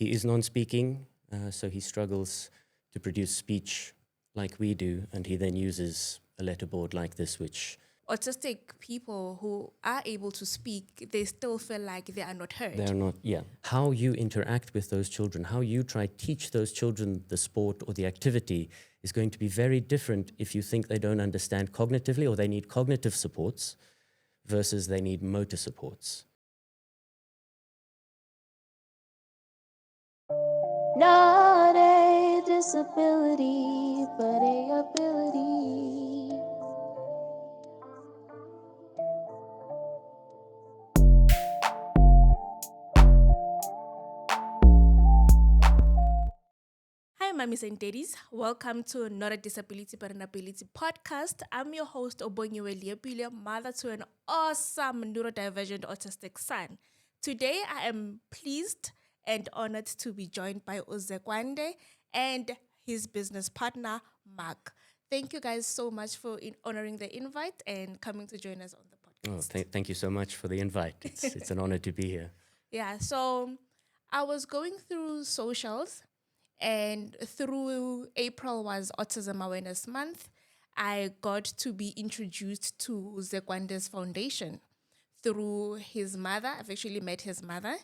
He is non-speaking, so he struggles to produce speech like we do, and he then uses a letterboard like this, which Autistic people who are able to speak, they still feel like they are not heard. they're not, yeah. How you interact with those children, how you try to teach those children the sport or the activity is going to be very different if you think they don't understand cognitively or they need cognitive supports versus they need motor supports. Not a disability, but a ability. Hi, mummies and daddies. Welcome to Not a Disability but an Ability podcast. I'm your host, Obonyiwe Liapilia, mother to an awesome neurodivergent autistic son. Today, I am pleased and honored to be joined by Zekwande and his business partner, Marc. Thank you guys so much for honoring the invite and coming to join us on the podcast. Oh, thank you so much for the invite. It's an honor to be here. Yeah, so I was going through socials, and through April was Autism Awareness Month. I got to be introduced to Zekwande's foundation through his mother. I've actually met his mother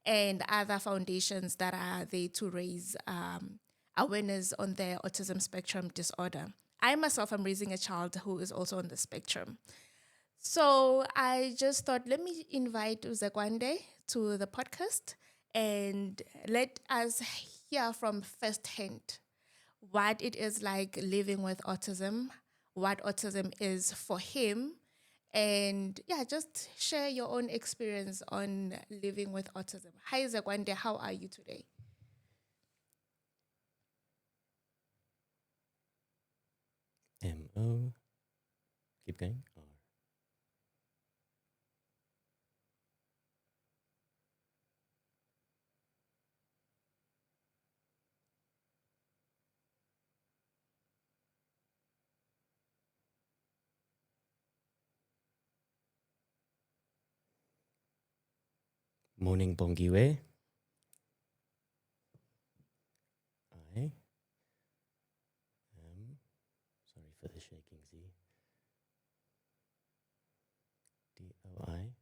and other foundations that are there to raise awareness on the autism spectrum disorder. I myself am raising a child who is also on the spectrum. So I just thought, let me invite Zekwande to the podcast and let us hear from firsthand what it is like living with autism, what autism is for him, and yeah, just share your own experience on living with autism. Hi, Zekwande, how are you today? M-O. Keep going. Morning, Bongiwe. I am, sorry for the shaking Z. D-O-I.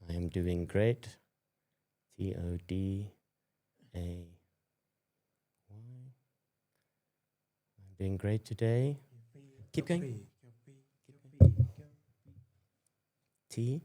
I am doing great. T-O-D-A-Y. I'm doing great today. Keep going. T-H.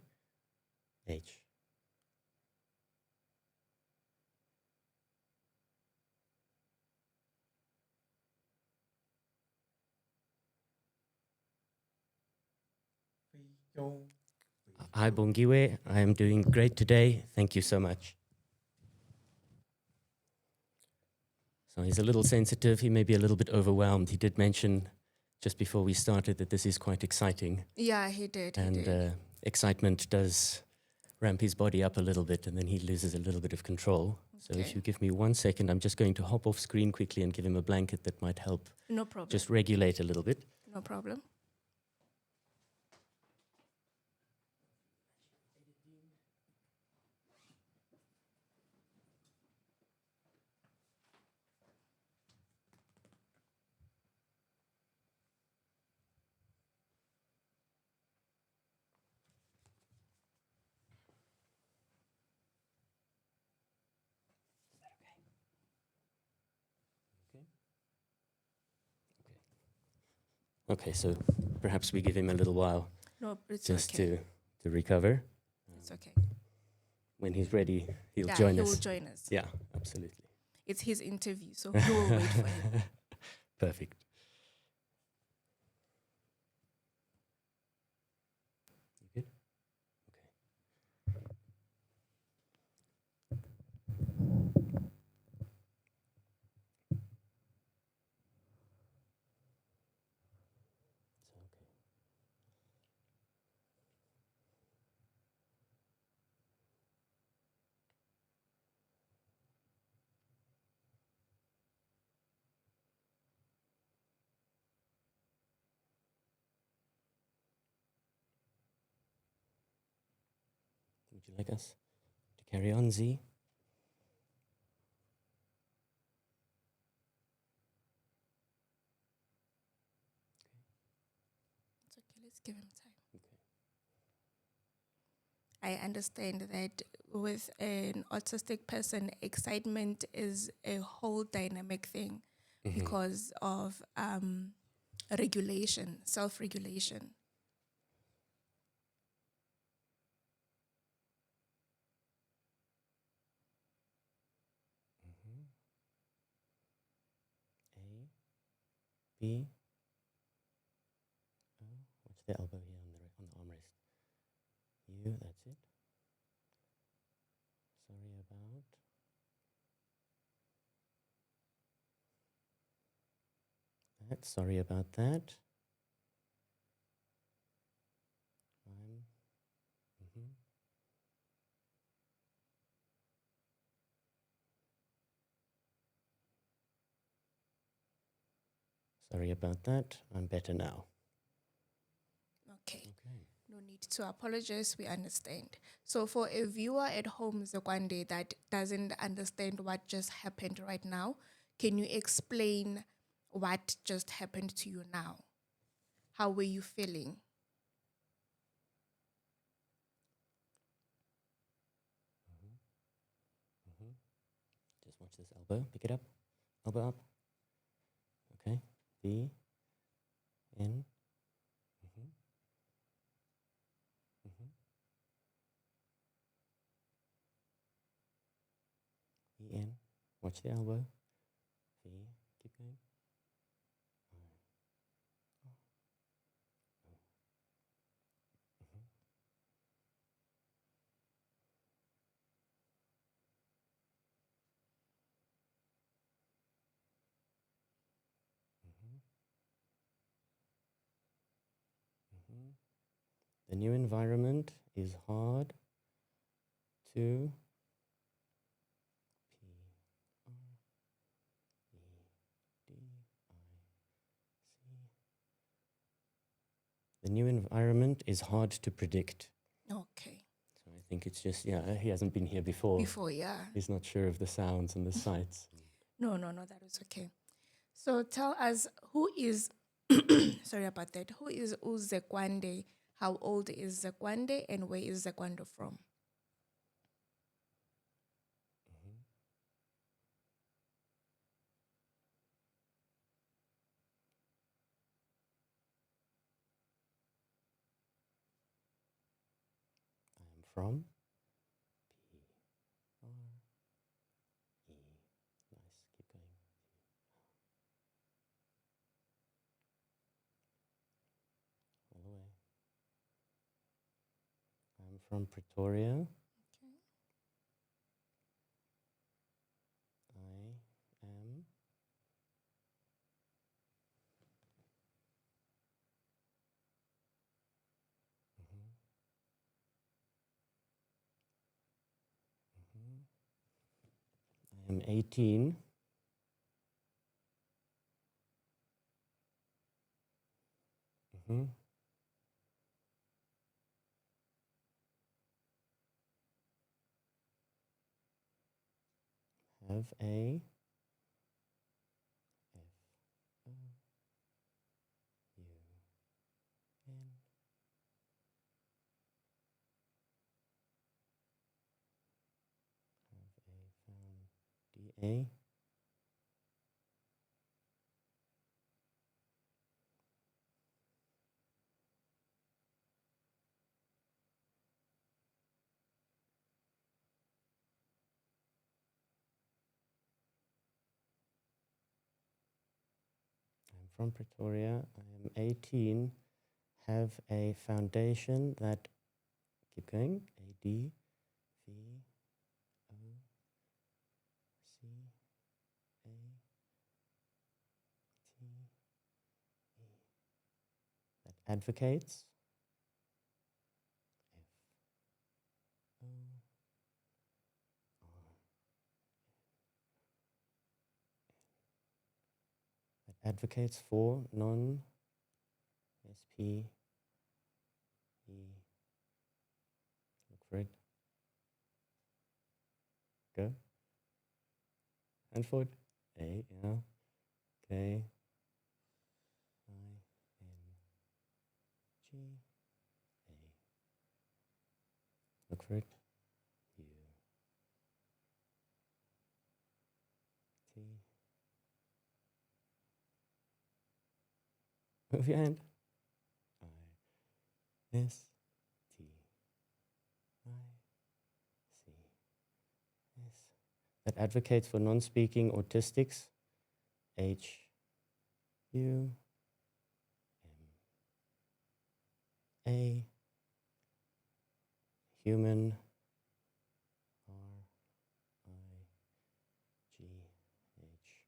Hi, Bongiwe. I am doing great today. Thank you so much. So he's a little sensitive. He may be a little bit overwhelmed. He did mention just before we started that this is quite exciting. Yeah, he did. And excitement does ramp his body up a little bit, and then he loses a little bit of control. So if you give me 1 second, I'm just going to hop off screen quickly and give him a blanket that might help No problem. just regulate a little bit. No problem. Okay, so perhaps we give him a little while No, it's just okay. to recover. It's okay. When he's ready, he'll Yeah, join he us. will join us. Yeah, absolutely. It's his interview, so we will wait for him. Perfect. You good? Would you like us to carry on, Z? It's okay, let's give him time. I understand that with an autistic person, excitement is a whole dynamic thing because of regulation, self-regulation. A, B. Oh, what's the elbow here on the armrest? U, that's it. Sorry about. That. Sorry about that. Sorry about that. I'm better now. Okay. No need to apologize. We understand. So for a viewer at home, Zekwande, that doesn't understand what just happened right now, can you explain what just happened to you now? How were you feeling? Just watch this elbow. Pick it up. Elbow up. Okay. B. In. E. In. Watch the elbow. V. Keep going. The new environment is hard to P R E D I C. The new environment is hard to predict. Okay. So I think it's just, yeah, he hasn't been here before. Before, yeah. He's not sure of the sounds and the sights. No, that is okay. So tell us, who is, sorry about that, who is Zekwande? How old is Zekwande and where is Zekwande from? I am from P R E. Nice, keep going. All the way. I'm from Pretoria. Okay. I am I am 18. Have a F O U N. Have a found D A. I'm from Pretoria. I am 18. Have a foundation that, keep going, A D V O C A T E, that advocates. F O R, that advocates for non-SP E. Look for it. hand forward. A, yeah. K, I, N, G, A. Look for it. U, T. Move your hand. I, S, T, I, C, S. That advocates for non-speaking autistics. H, U, M, A, human, R, I, G, H,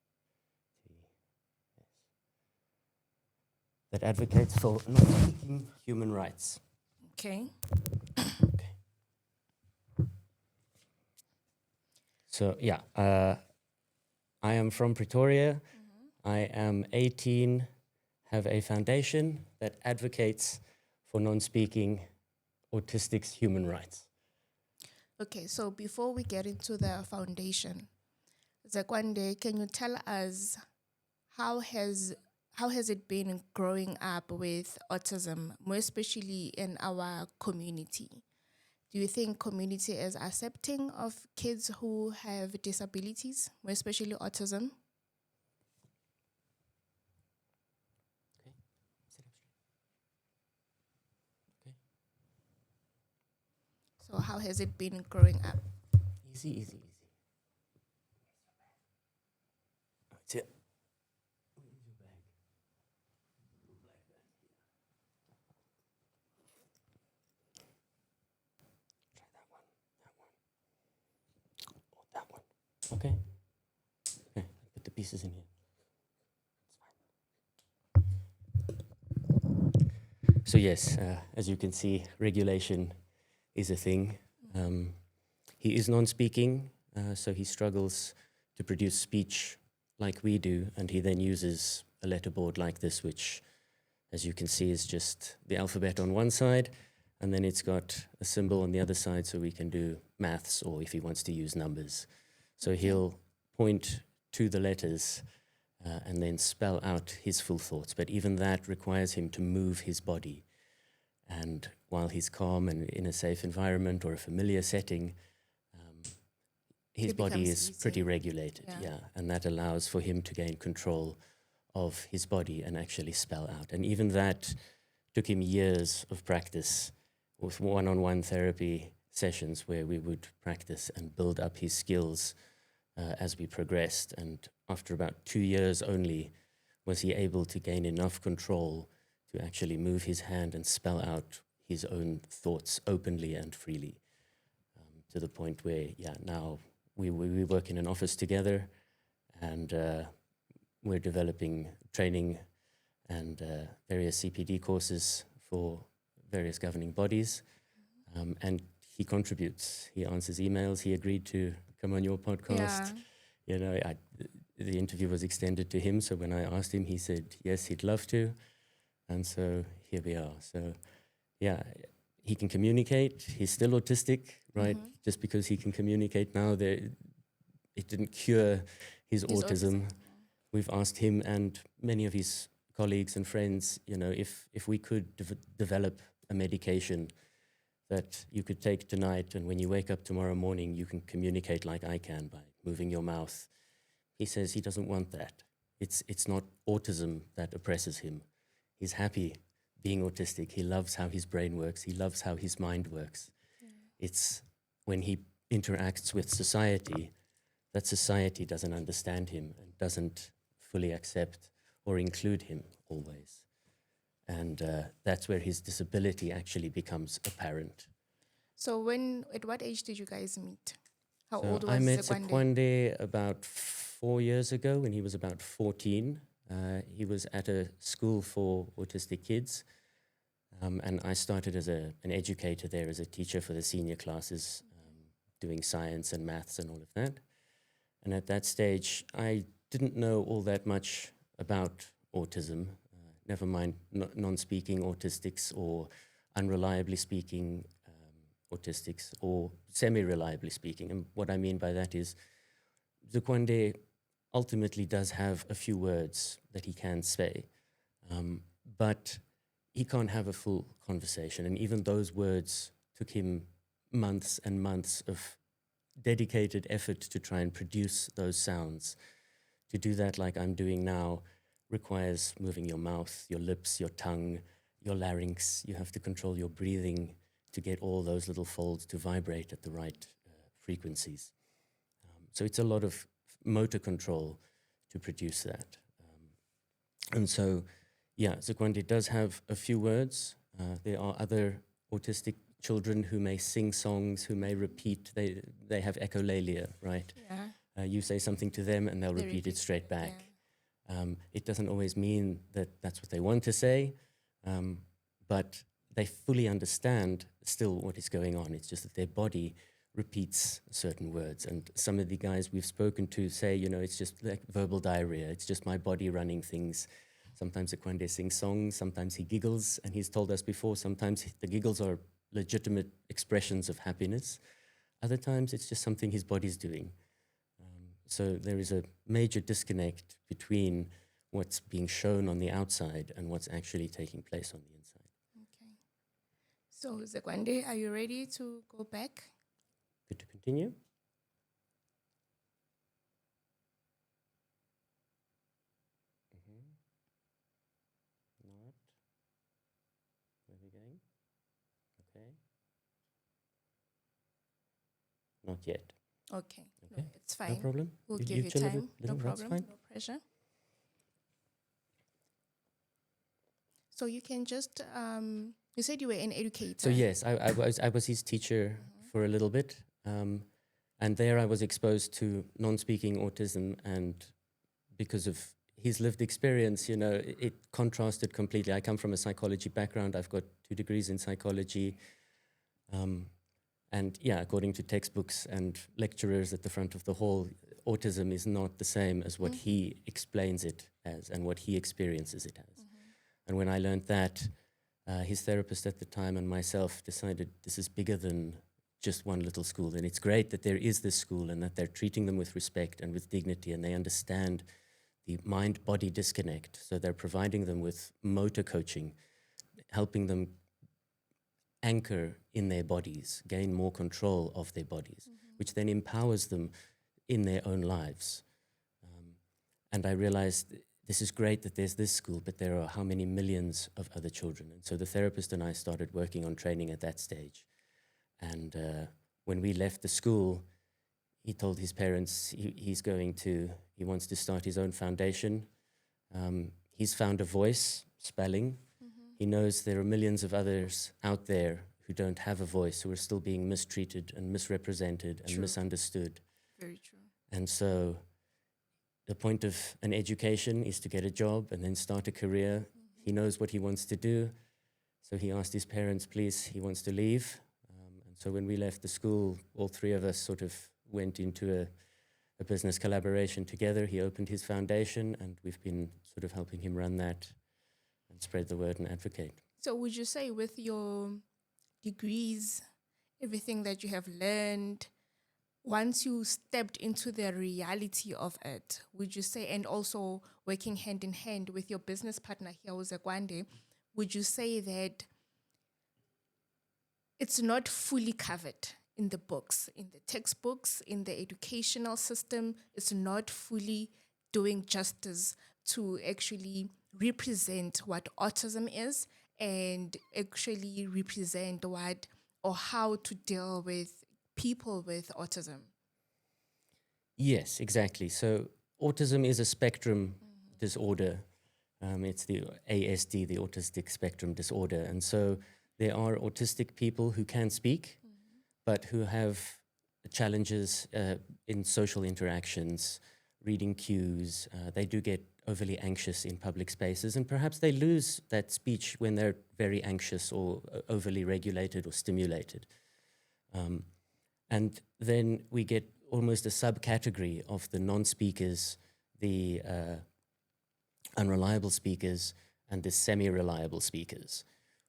T, S. That advocates for non-speaking human rights. Okay. Okay. So yeah, I am from Pretoria. I am 18, have a foundation that advocates for non-speaking autistics' human rights. Okay, so before we get into the foundation, Zekwande, can you tell us how has it been growing up with autism, more especially in our community? Do you think community is accepting of kids who have disabilities, more especially autism? Okay, sit up straight. Okay, So how has it been growing up? easy, easy, easy. That's it. Where's your bag? Your black bag. Try that one, or that one. Okay. Okay, put the pieces in here. So yes, as you can see, regulation is a thing. He is non-speaking, so he struggles to produce speech like we do, and he then uses a letterboard like this, which, as you can see, is just the alphabet on one side, and then it's got a symbol on the other side so we can do maths, or if he wants to use numbers. So he'll point to the letters and then spell out his full thoughts. But even that requires him to move his body. And while he's calm and in a safe environment or a familiar setting, his It body becomes is pretty easier. regulated, yeah. And that allows for him to gain control of his body and actually spell out. And even that took him years of practice with one-on-one therapy sessions where we would practice and build up his skills as we progressed. And after about 2 years only was he able to gain enough control to actually move his hand and spell out his own thoughts openly and freely, to the point where, yeah, now we work in an office together, and we're developing training and various CPD courses for various governing bodies. And he contributes. He answers emails. He agreed to come on your podcast. Yeah. You know, the interview was extended to him, so when I asked him, he said yes, he'd love to. And so here we are. So yeah, he can communicate. He's still autistic, right? Just because he can communicate now, it didn't cure his autism. We've asked him and many of his colleagues and friends, you know, if we could develop a medication that you could take tonight, and when you wake up tomorrow morning, you can communicate like I can by moving your mouth. He says he doesn't want that. It's not autism that oppresses him. He's happy being autistic. He loves how his brain works. He loves how his mind works. It's when he interacts with society that society doesn't understand him and doesn't fully accept or include him always. And that's where his disability actually becomes apparent. So at what age did you guys meet? How So old was I met Zekwande? Zekwande about 4 years ago when he was about 14. He was at a school for autistic kids. And I started as an educator there, as a teacher for the senior classes, doing science and maths and all of that. And at that stage, I didn't know all that much about autism, never mind non-speaking autistics or unreliably speaking autistics or semi-reliably speaking. And what I mean by that is Zekwande ultimately does have a few words that he can say, but he can't have a full conversation. And even those words took him months and months of dedicated effort to try and produce those sounds. To do that like I'm doing now requires moving your mouth, your lips, your tongue, your larynx. You have to control your breathing to get all those little folds to vibrate at the right frequencies. So it's a lot of motor control to produce that. And so, yeah, Zekwande does have a few words. There are other autistic children who may sing songs, who may repeat. They have echolalia, right? Yeah. You say something to them and they'll repeat it straight back. Yeah. It doesn't always mean that that's what they want to say, but they fully understand still what is going on. It's just that their body repeats certain words. And some of the guys we've spoken to say, you know, it's just like verbal diarrhea. It's just my body running things. Sometimes Zekwande sings songs, sometimes he giggles, and he's told us before, sometimes the giggles are legitimate expressions of happiness. Other times it's just something his body's doing. So there is a major disconnect between what's being shown on the outside and what's actually taking place on the inside. Okay. So Zekwande, are you ready to go back? Good to continue. Not. Where are we going? Okay. Not yet. Okay. Okay. No, it's fine. No problem. We'll give you chill a time. little, No that's problem. fine. No pressure. So you can just, you said you were an educator. So yes, I was his teacher for a little bit. And there I was exposed to non-speaking autism, and because of his lived experience, you know, it contrasted completely. I come from a psychology background. I've got 2 degrees in psychology. And yeah, according to textbooks and lecturers at the front of the hall, autism is not the same as what he explains it as and what he experiences it as. And when I learned that, his therapist at the time and myself decided this is bigger than just one little school. And it's great that there is this school and that they're treating them with respect and with dignity, and they understand the mind-body disconnect. So they're providing them with motor coaching, helping them anchor in their bodies, gain more control of their bodies, which then empowers them in their own lives. And I realized this is great that there's this school, but there are how many millions of other children. And so the therapist and I started working on training at that stage. And when we left the school, he told his parents he wants to start his own foundation. He's found a voice, spelling. He knows there are millions of others out there who don't have a voice, who are still being mistreated and misrepresented and misunderstood. Very true. And so the point of an education is to get a job and then start a career. He knows what he wants to do. So he asked his parents, please, he wants to leave. And so when we left the school, all 3 of us sort of went into a business collaboration together. He opened his foundation, and we've been sort of helping him run that and spread the word and advocate. So would you say with your degrees, everything that you have learned, once you stepped into the reality of it, would you say, and also working hand in hand with your business partner here, Zekwande, would you say that it's not fully covered in the books, in the textbooks, in the educational system? It's not fully doing justice to actually represent what autism is and actually represent what or how to deal with people with autism. Yes, exactly. So autism is a spectrum disorder. It's the ASD, the autistic spectrum disorder. And so there are autistic people who can speak, but who have challenges in social interactions, reading cues. They do get overly anxious in public spaces, and perhaps they lose that speech when they're very anxious or overly regulated or stimulated. And then we get almost a subcategory of the non-speakers, the unreliable speakers, and the semi-reliable speakers,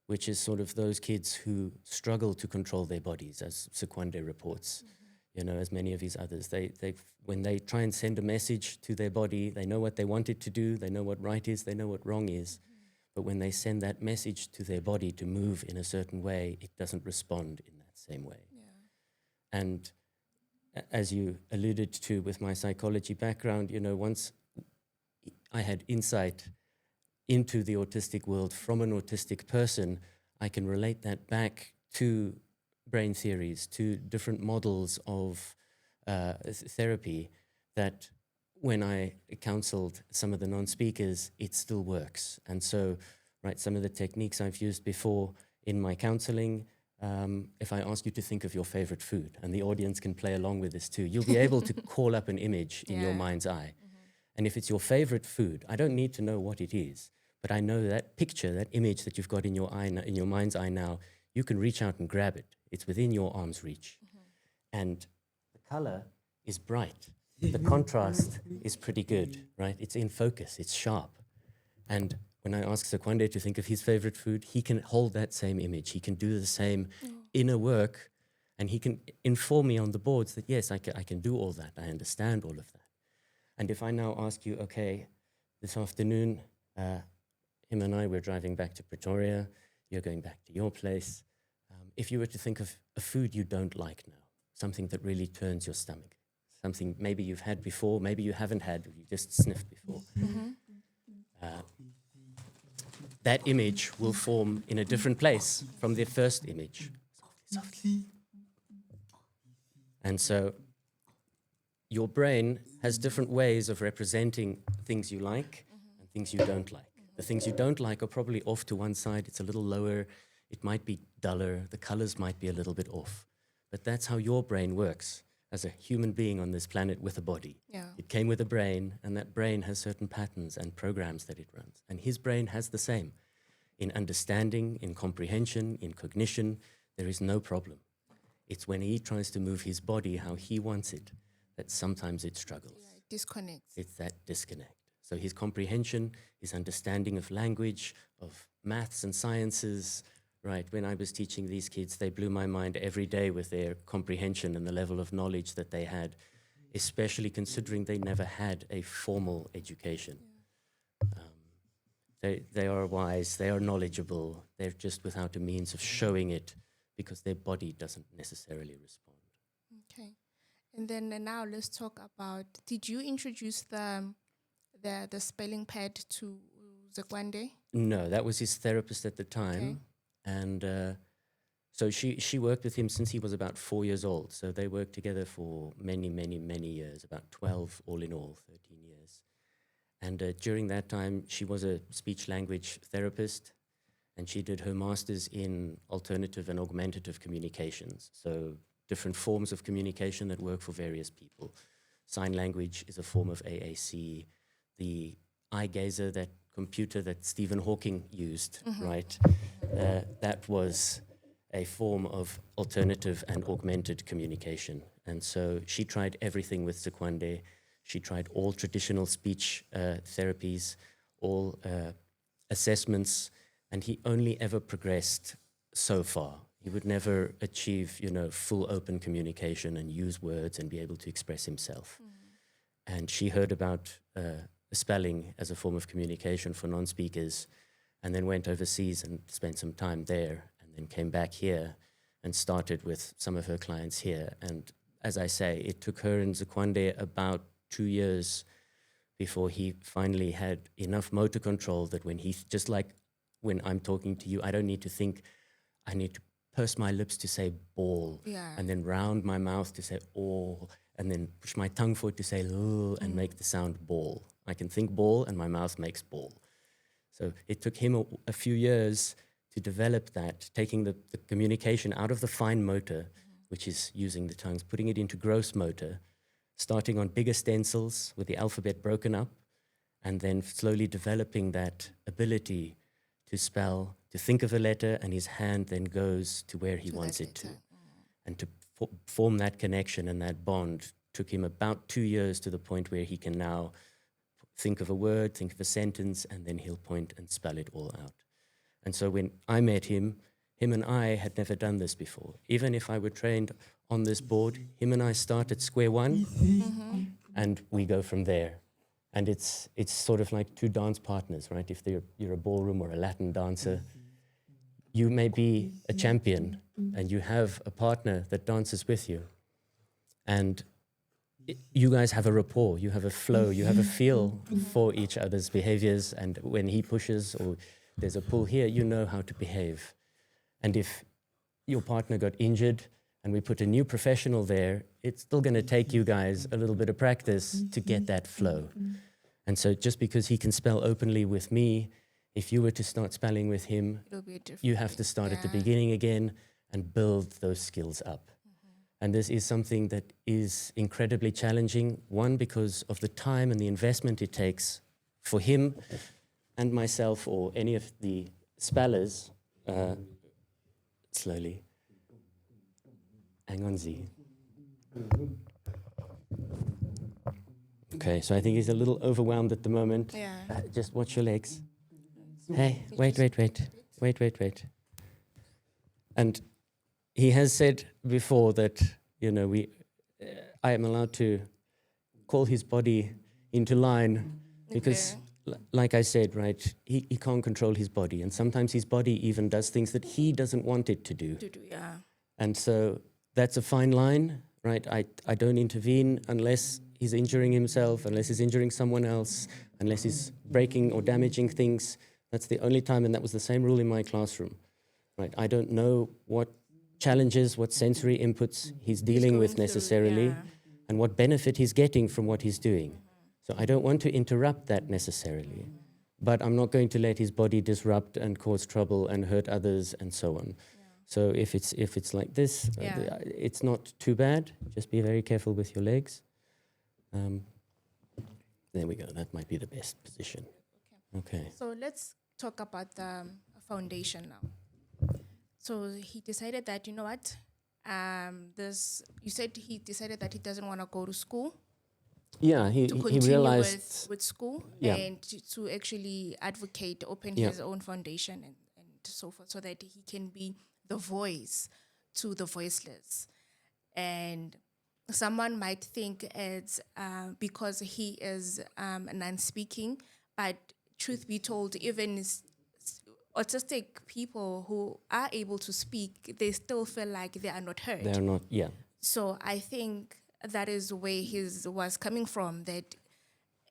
which is sort of those kids who struggle to control their bodies, as Zekwande reports, you know, as many of these others. They've when they try and send a message to their body, they know what they want it to do, they know what right is, they know what wrong is. But when they send that message to their body to move in a certain way, it doesn't respond in that same way. Yeah. And as you alluded to with my psychology background, once I had insight into the autistic world from an autistic person, I can relate that back to brain theories, to different models of therapy, that when I counseled some of the non-speakers, it still works. And so, right, some of the techniques I've used before in my counseling, if I ask you to think of your favorite food, and the audience can play along with this too, you'll be able to call up an image in your mind's eye. And if it's your favorite food, I don't need to know what it is, but I know that picture, that image that you've got in your eye, in your mind's eye now, you can reach out and grab it. It's within your arm's reach. And the color is bright. The contrast is pretty good, right? It's in focus, it's sharp. And when I ask Zekwande to think of his favorite food, he can hold that same image. He can do the same inner work, and he can inform me on the boards that, yes, I can do all that. I understand all of that. And if I now ask you, okay, this afternoon, him and I, we're driving back to Pretoria, you're going back to your place. If you were to think of a food you don't like now, something that really turns your stomach, something maybe you've had before, maybe you haven't had, you just sniffed before. That image will form in a different place from the first image. Softly. And so your brain has different ways of representing things you like and things you don't like. The things you don't like are probably off to one side. It's a little lower. It might be duller. The colors might be a little bit off. But that's how your brain works as a human being on this planet with a body. Yeah. It came with a brain, and that brain has certain patterns and programs that it runs. And his brain has the same. In understanding, in comprehension, in cognition, there is no problem. It's when he tries to move his body how he wants it that sometimes it struggles. Yeah, it disconnects. It's that disconnect. So his comprehension, his understanding of language, of maths and sciences, right? When I was teaching these kids, they blew my mind every day with their comprehension and the level of knowledge that they had, especially considering they never had a formal education. They are wise, they are knowledgeable, they're just without a means of showing it because their body doesn't necessarily respond. Okay. And then now let's talk about, did you introduce the spelling pad to Zekwande? No, that was his therapist at the time. Okay. And so she worked with him since he was about 4 years old. So they worked together for many, many, many years, about 12 all in all, 13 years. And during that time, she was a speech language therapist, and she did her master's in alternative and augmentative communications. So different forms of communication that work for various people. Sign language is a form of AAC. The eye gazer, that computer that Stephen Hawking used, right? That was a form of alternative and augmented communication. And so she tried everything with Zekwande. She tried all traditional speech therapies, all assessments, and he only ever progressed so far. He would never achieve, full open communication and use words and be able to express himself. And she heard about spelling as a form of communication for non-speakers, and then went overseas and spent some time there, and then came back here and started with some of her clients here. And as I say, it took her and Zekwande about 2 years before he finally had enough motor control that when he, just like when I'm talking to you, I don't need to think, I need to purse my lips to say ball, and then round my mouth to say oh, and then push my tongue forward to say and make the sound ball. I can think ball and my mouth makes ball. So it took him a few years to develop that, taking the communication out of the fine motor, which is using the tongues, putting it into gross motor, starting on bigger stencils with the alphabet broken up, and then slowly developing that ability to spell, to think of a letter, and his hand then goes to where he wants it to. And to form that connection and that bond took him about 2 years, to the point where he can now think of a word, think of a sentence, and then he'll point and spell it all out. And so when I met him, him and I had never done this before. Even if I were trained on this board, him and I start at square one, and we go from there. And it's sort of like two dance partners, right? If you're a ballroom or a Latin dancer, you may be a champion and you have a partner that dances with you. And you guys have a rapport, you have a flow, you have a feel for each other's behaviors. And when he pushes or there's a pull here, you know how to behave. And if your partner got injured and we put a new professional there, it's still going to take you guys a little bit of practice to get that flow. And so just because he can spell openly with me, if you were to start spelling with him, you have to start at the beginning again and build those skills up. And this is something that is incredibly challenging, one, because of the time and the investment it takes for him and myself or any of the spellers. Slowly. Hang on, Z. Okay, so I think he's a little overwhelmed at the moment. Yeah. Just watch your legs. Hey, wait. And he has said before that, I am allowed to call his body into line because, like I said, right, he can't control his body. And sometimes his body even does things that he doesn't want it to do. Yeah. And so that's a fine line, right? I don't intervene unless he's injuring himself, unless he's injuring someone else, unless he's breaking or damaging things. That's the only time, and that was the same rule in my classroom, right? I don't know what challenges, what sensory inputs he's dealing with necessarily, and what benefit he's getting from what he's doing. So I don't want to interrupt that necessarily, but I'm not going to let his body disrupt and cause trouble and hurt others and so on. So if it's like this, it's not too bad. Just be very careful with your legs. There we go. That might be the best position. Okay. So let's talk about the foundation now. So he decided that, you know what, you said he decided that he doesn't want to go to school. Yeah, he realized with school and to actually advocate, open his own foundation and so forth, so that he can be the voice to the voiceless. And someone might think it's because he is non-speaking, but truth be told, even autistic people who are able to speak, they still feel like they are not heard. They are not, So I think that is where his was coming from, that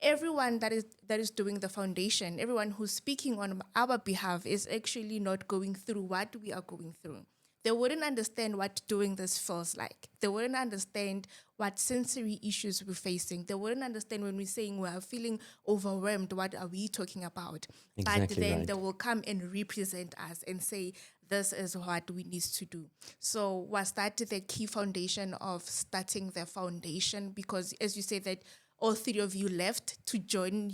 everyone that is doing the foundation, everyone who's speaking on our behalf is actually not going through what we are going through. They wouldn't understand what doing this feels like. They wouldn't understand what sensory issues we're facing. They wouldn't understand when we're saying we are feeling overwhelmed, what are we talking about? Exactly but then right. they will come and represent us and say, this is what we need to do. So was that the key foundation of starting the foundation? Because as you say that all three of you left to join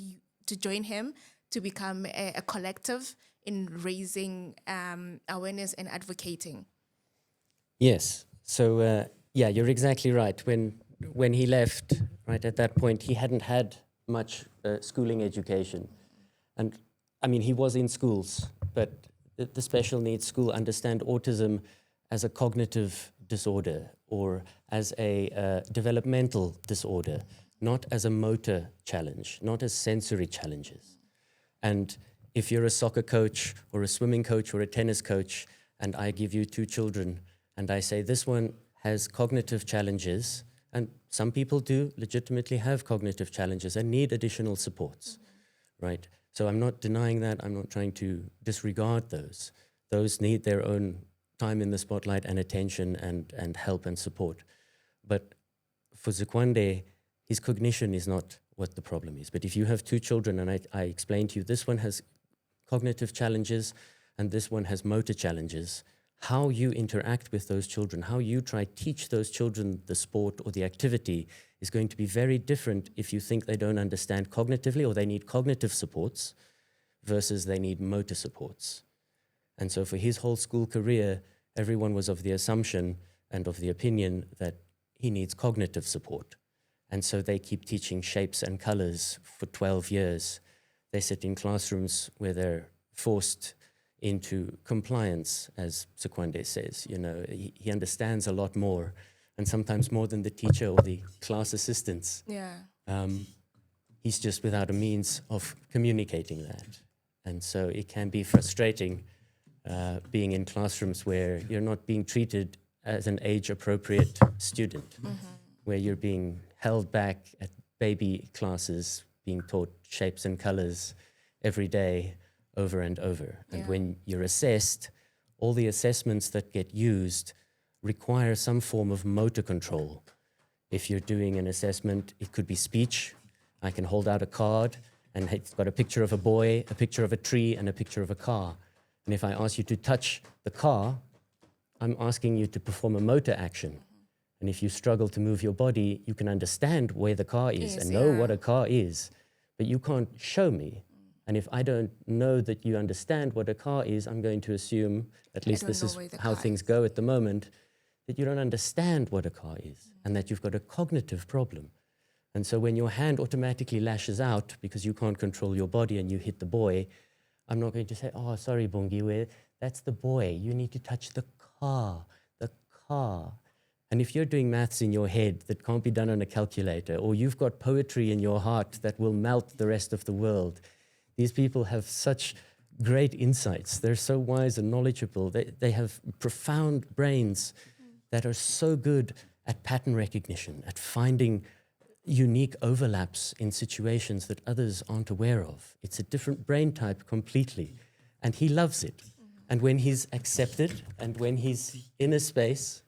him to become a collective in raising awareness and advocating. Yes. So, you're exactly right. When he left, right at that point, he hadn't had much schooling education. And, I mean, he was in schools, but the special needs school understand autism as a cognitive disorder or as a developmental disorder, not as a motor challenge, not as sensory challenges. And if you're a soccer coach or a swimming coach or a tennis coach, and I give you two children, and I say this one has cognitive challenges, and some people do legitimately have cognitive challenges and need additional supports, right? So I'm not denying that. I'm not trying to disregard those. Those need their own time in the spotlight and attention and help and support. But for Zekwande, his cognition is not what the problem is. But if you have two children, and I explained to you, this one has cognitive challenges and this one has motor challenges, how you interact with those children, how you try to teach those children the sport or the activity is going to be very different if you think they don't understand cognitively or they need cognitive supports versus they need motor supports. And so for his whole school career, everyone was of the assumption and of the opinion that he needs cognitive support. And so they keep teaching shapes and colors for 12 years. They sit in classrooms where they're forced into compliance, as Zekwande says. You know, he understands a lot more, and sometimes more than the teacher or the class assistants. Yeah. He's just without a means of communicating that. And so it can be frustrating being in classrooms where you're not being treated as an age-appropriate student, where you're being held back at baby classes, being taught shapes and colors every day, over and over. And when you're assessed, all the assessments that get used require some form of motor control. If you're doing an assessment, it could be speech. I can hold out a card, and it's got a picture of a boy, a picture of a tree, and a picture of a car. And if I ask you to touch the car, I'm asking you to perform a motor action. And if you struggle to move your body, you can understand where the car is and know what a car is, but you can't show me. And if I don't know that you understand what a car is, I'm going to assume, at least this is how things go at the moment, that you don't understand what a car is and that you've got a cognitive problem. And so when your hand automatically lashes out because you can't control your body and you hit the boy, I'm not going to say, oh, sorry, Bongi, that's the boy. You need to touch the car, the car. And if you're doing maths in your head that can't be done on a calculator, or you've got poetry in your heart that will melt the rest of the world, these people have such great insights. They're so wise and knowledgeable. They have profound brains that are so good at pattern recognition, at finding unique overlaps in situations that others aren't aware of. It's a different brain type completely, and he loves it. And when he's accepted and when he's in a space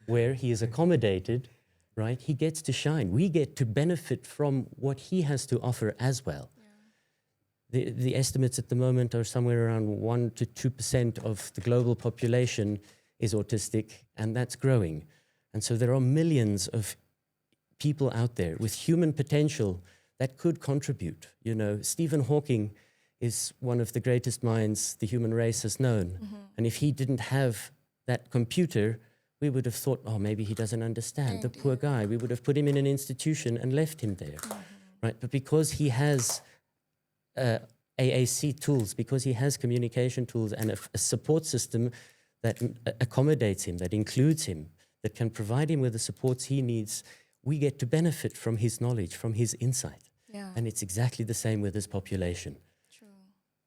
where he is accommodated, right, he gets to shine. We get to benefit from what he has to offer as well. The estimates at the moment are somewhere around 1 to 2% of the global population is autistic, and that's growing. And so there are millions of people out there with human potential that could contribute. You know, Stephen Hawking is one of the greatest minds the human race has known. And if he didn't have that computer, we would have thought, oh, maybe he doesn't understand. The poor guy, we would have put him in an institution and left him there, right? But because he has AAC tools, because he has communication tools and a support system that accommodates him, that includes him, that can provide him with the supports he needs, we get to benefit from his knowledge, from his insight. And it's exactly the same with this population.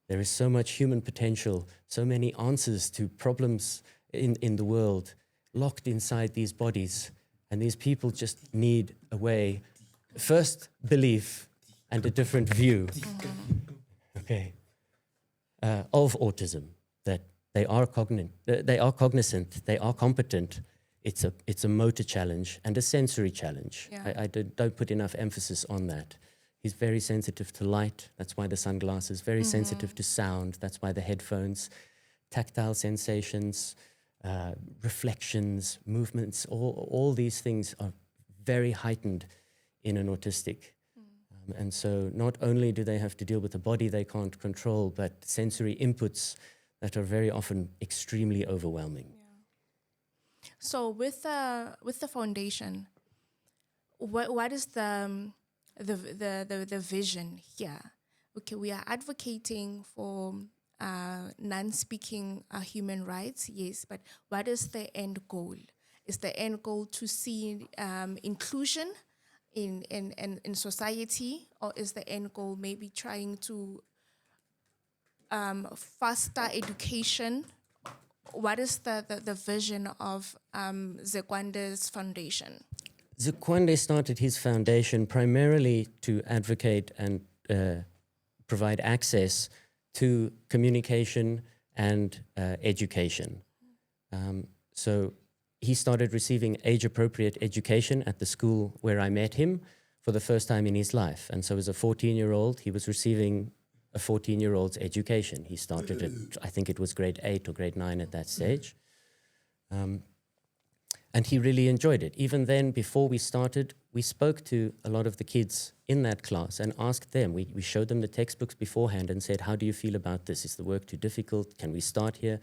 There is so much human potential, so many answers to problems in the world locked inside these bodies. And these people just need a way, first belief and a different view, of autism, that they are cognizant, they are competent. It's a motor challenge and a sensory challenge. I don't put enough emphasis on that. He's very sensitive to light. That's why the sunglasses. Very sensitive to sound. That's why the headphones. Tactile sensations, reflections, movements. All these things are very heightened in an autistic. And so not only do they have to deal with the body they can't control, but sensory inputs that are very often extremely overwhelming. So with the foundation, what is the vision here? Okay, we are advocating for non-speaking human rights, yes, but what is the end goal? Is the end goal to see inclusion in society, or is the end goal maybe trying to foster education? What is the vision of Zekwande's foundation? Zekwande started his foundation primarily to advocate and provide access to communication and education. So he started receiving age-appropriate education at the school where I met him for the first time in his life. And so as a 14-year-old, he was receiving a 14-year-old's education. He started at, I think it was grade 8 or grade 9 at that stage. And he really enjoyed it. Even then, before we started, we spoke to a lot of the kids in that class and asked them. We showed them the textbooks beforehand and said, how do you feel about this? Is the work too difficult? Can we start here?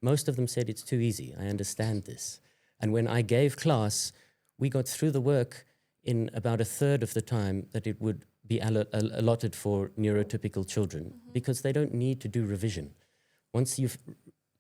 Most of them said, it's too easy. I understand this. And when I gave class, we got through the work in about a third of the time that it would be allotted for neurotypical children, because they don't need to do revision. Once you've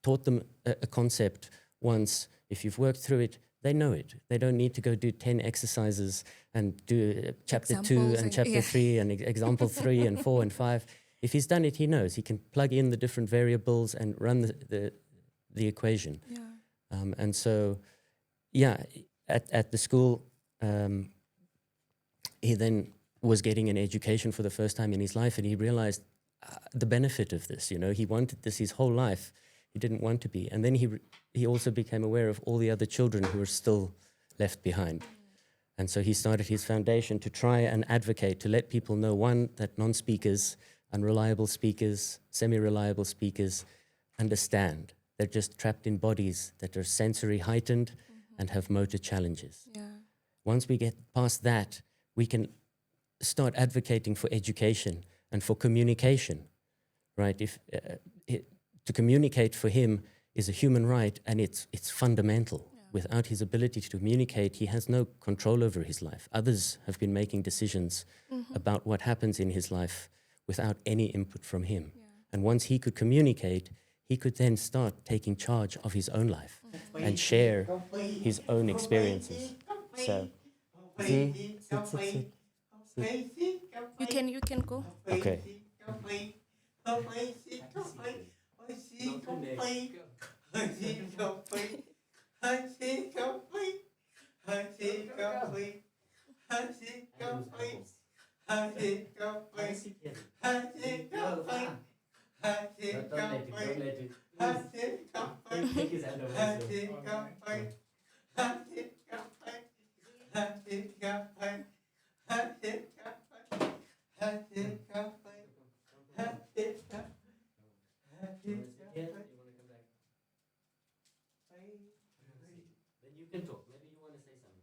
taught them a concept once, if you've worked through it, they know it. They don't need to go do 10 exercises and do chapter 2 Examples and and- chapter yeah. 3 and example 3 and 4 and 5. If he's done it, he knows. He can plug in the different variables and run the equation. Yeah. And so, yeah, at the school, he then was getting an education for the first time in his life, and he realized the benefit of this. You know, he wanted this his whole life. He didn't want to be. And then he also became aware of all the other children who were still left behind. And so he started his foundation to try and advocate, to let people know, one, that non-speakers, unreliable speakers, semi-reliable speakers understand. They're just trapped in bodies that are sensory heightened and have motor challenges. Yeah. Once we get past that, we can start advocating for education and for communication, right? To communicate for him is a human right, and it's fundamental. Yeah. Without his ability to communicate, he has no control over his life. Others have been making decisions about what happens in his life without any input from him. Yeah. And once he could communicate, he could then start taking charge of his own life and share his own experiences. So, sit. You can go. Okay. Then you can talk. Maybe you want to say something.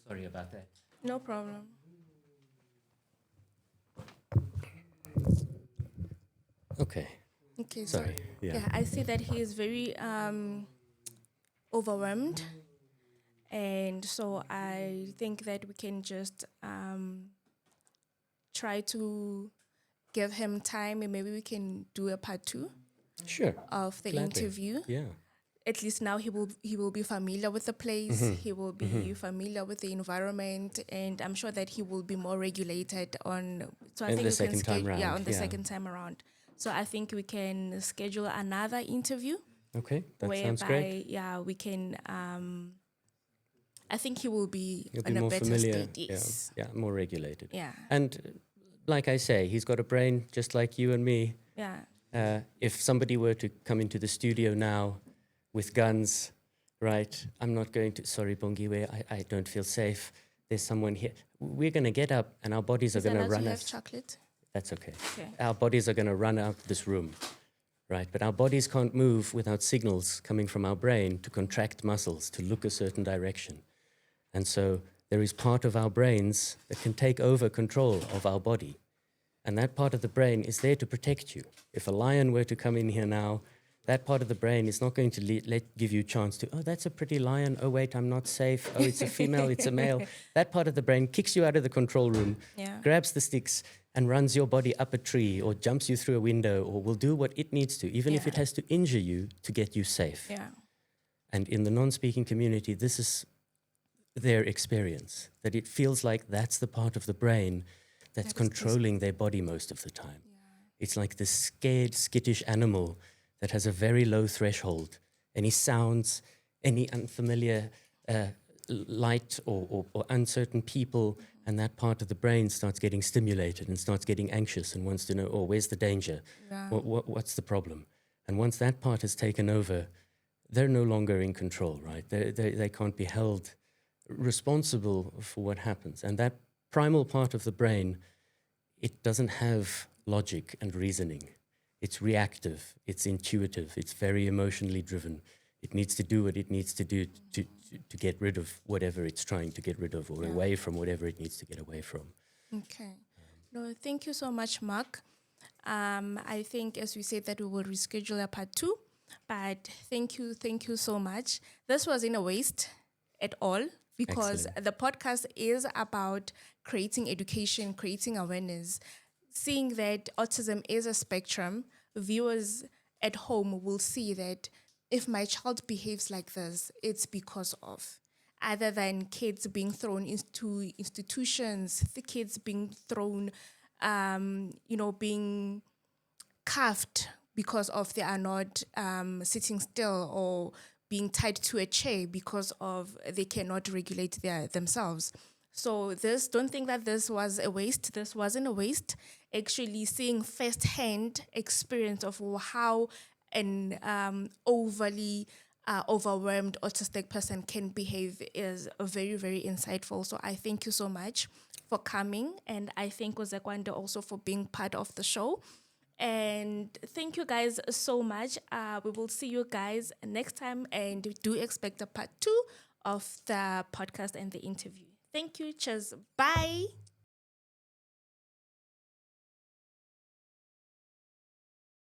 Sorry about that. No problem. Okay. Okay, so Sorry. yeah, I see that he is very overwhelmed, and so I think that we can just try to give him time, and maybe we can do a part 2 Sure. of the Gladly. interview. Yeah. At least now he will be familiar with the place. He will be familiar with the environment, and I'm sure that he will be more regulated on. So I In think the we second can time schedule, round, on the yeah. second time around. So I think we can schedule another interview. Okay, that sounds great. Yeah, we can. I think he will be You'll in be a more better familiar. state. Yes. Yeah, more regulated. Yeah. And like I say, he's got a brain just like you and me. Yeah. If somebody were to come into the studio now with guns, right, I'm not going to, sorry, Bongiwe, I don't feel safe. There's someone here. We're going to get up and our bodies are Is going to allowed run to have us. chocolate? That's okay. Okay. Our bodies are going to run out this room, right? But our bodies can't move without signals coming from our brain to contract muscles, to look a certain direction. And so there is part of our brains that can take over control of our body. And that part of the brain is there to protect you. If a lion were to come in here now, that part of the brain is not going to give you a chance to, oh, that's a pretty lion. Oh, wait, I'm not safe. Oh, it's a female, it's a male. That part of the brain kicks you out of the control room, Yeah. grabs the sticks, and runs your body up a tree or jumps you through a window or will do what it needs to, even if Yeah. it has to injure you to get you safe. Yeah. And in the non-speaking community, this is their experience, that it feels like that's the part of the brain that's controlling their body most of the time. Yeah. It's like this scared, skittish animal that has a very low threshold. Any sounds, any unfamiliar light or uncertain people, and that part of the brain starts getting stimulated and starts getting anxious and wants to know, oh, where's the danger? Yeah. What's the problem? And once that part has taken over, they're no longer in control, right? They can't be held responsible for what happens. And that primal part of the brain, it doesn't have logic and reasoning. It's reactive, it's intuitive, it's very emotionally driven. It needs to do what it needs to do to get rid of whatever it's trying to get rid of, or away from whatever it needs to get away from. Okay. No, thank you so much, Marc. I think, as we said, that we will reschedule a part 2. But thank you so much. This wasn't a waste at all, because Excellent. the podcast is about creating education, creating awareness, seeing that autism is a spectrum. Viewers at home will see that if my child behaves like this, it's because of, other than kids being thrown into institutions, the kids being thrown, being cuffed because of they are not sitting still, or being tied to a chair because of they cannot regulate themselves. So don't think that this was a waste. This wasn't a waste. Actually, seeing firsthand experience of how an overly overwhelmed autistic person can behave is very, very insightful. So I thank you so much for coming, and I thank Zekwande also for being part of the show. And thank you guys so much. We will see you guys next time, and do expect a part 2 of the podcast and the interview. Thank you. Cheers. Bye.